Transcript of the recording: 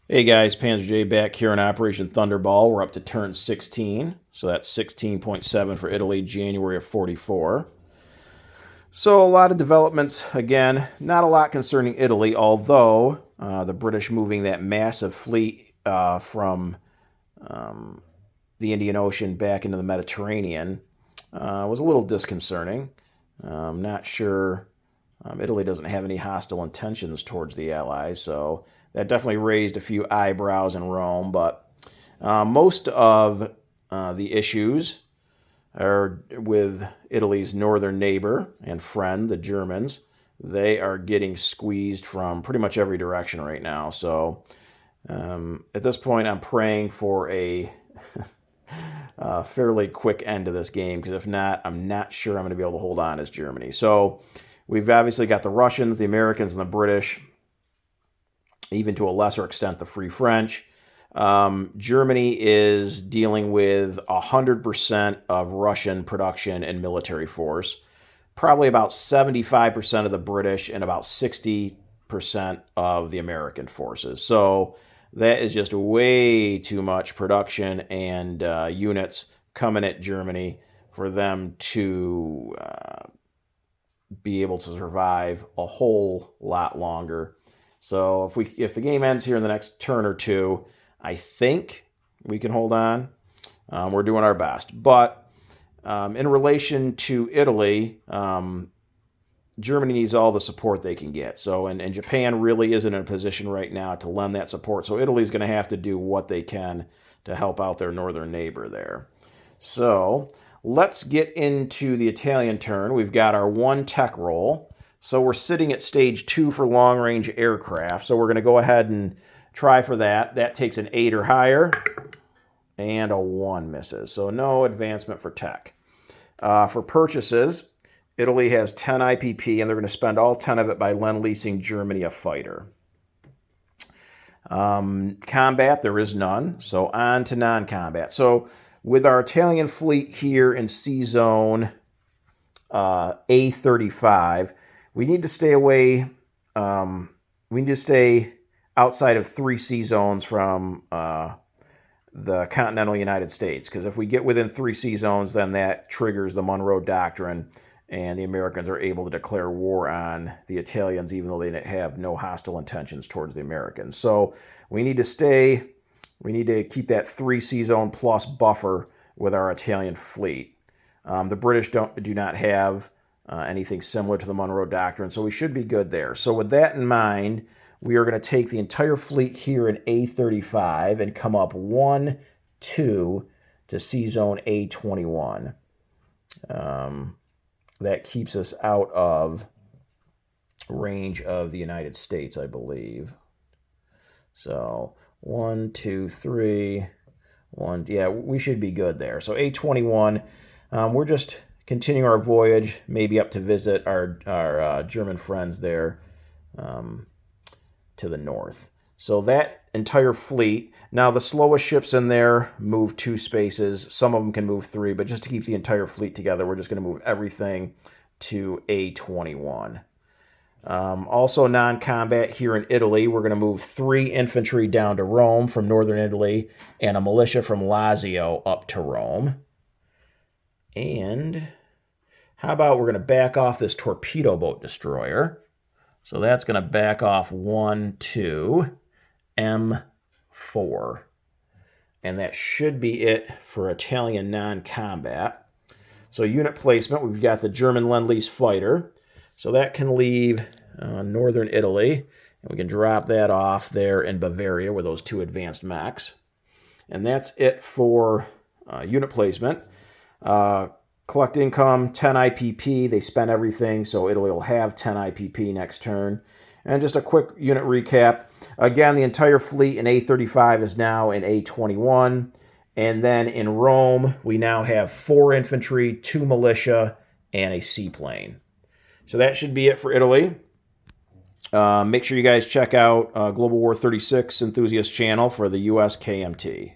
Hey guys, Panzer J back here on Operation Thunderball. We're up to turn 16, so that's 16.7 for Italy, January of 44. So a lot of developments, again, not a lot concerning Italy, although the British moving that massive fleet from the Indian Ocean back into the Mediterranean was a little disconcerting. I'm not sure. Italy doesn't have any hostile intentions towards the Allies, so that definitely raised a few eyebrows in Rome. But most of the issues are with Italy's northern neighbor and friend, the Germans. They are getting squeezed from pretty much every direction right now. So at this point, I'm praying for a fairly quick end to this game, because if not, I'm not sure I'm going to be able to hold on as Germany. So we've obviously got the Russians, the Americans, and the British, even to a lesser extent the Free French. Germany is dealing with 100% of Russian production and military force, probably about 75% of the British, and about 60% of the American forces. So that is just way too much production and units coming at Germany for them to be able to survive a whole lot longer. So if the game ends here in the next turn or two, I think we can hold on. We're doing our best. But in relation to Italy, Germany needs all the support they can get. So, and Japan really isn't in a position right now to lend that support. So Italy's going to have to do what they can to help out their northern neighbor there. So let's get into the Italian turn. We've got our one tech roll. So we're sitting at stage 2 for long-range aircraft. So we're going to go ahead and try for that. That takes an 8 or higher, and a 1 misses. So no advancement for tech. For purchases, Italy has 10 IPP, and they're going to spend all 10 of it by lend-leasing Germany a fighter. Combat, there is none. So on to non-combat. So with our Italian fleet here in C-Zone A35, we need to stay away. We need to stay outside of 3 C zones from the continental United States, because if we get within 3 C zones, then that triggers the Monroe Doctrine, and the Americans are able to declare war on the Italians, even though they have no hostile intentions towards the Americans. So we need to keep that 3 C zone plus buffer with our Italian fleet. The British do not have anything similar to the Monroe Doctrine, so we should be good there. So with that in mind, we are going to take the entire fleet here in A35 and come up 1, 2 to C-Zone A21. That keeps us out of range of the United States, I believe. So 1, 2, 3, 1. Yeah, we should be good there. So A21, we're just continuing our voyage, maybe up to visit our German friends there to the north. So that entire fleet, now the slowest ships in there move 2 spaces. Some of them can move 3, but just to keep the entire fleet together, we're just going to move everything to A21. Also non-combat here in Italy, we're going to move 3 infantry down to Rome from northern Italy, and a militia from Lazio up to Rome. And how about we're going to back off this torpedo boat destroyer. So that's going to back off 1, 2, M4. And that should be it for Italian non-combat. So unit placement, we've got the German Lend-Lease fighter. So that can leave northern Italy. And we can drop that off there in Bavaria with those 2 advanced mechs. And that's it for unit placement. Collect income, 10 IPP. They spent everything, so Italy will have 10 IPP next turn. And just a quick unit recap. Again, the entire fleet in A35 is now in A21. And then in Rome, we now have 4 infantry, 2 militia, and a seaplane. So that should be it for Italy. Make sure you guys check out Global War 36 Enthusiast channel for the US KMT.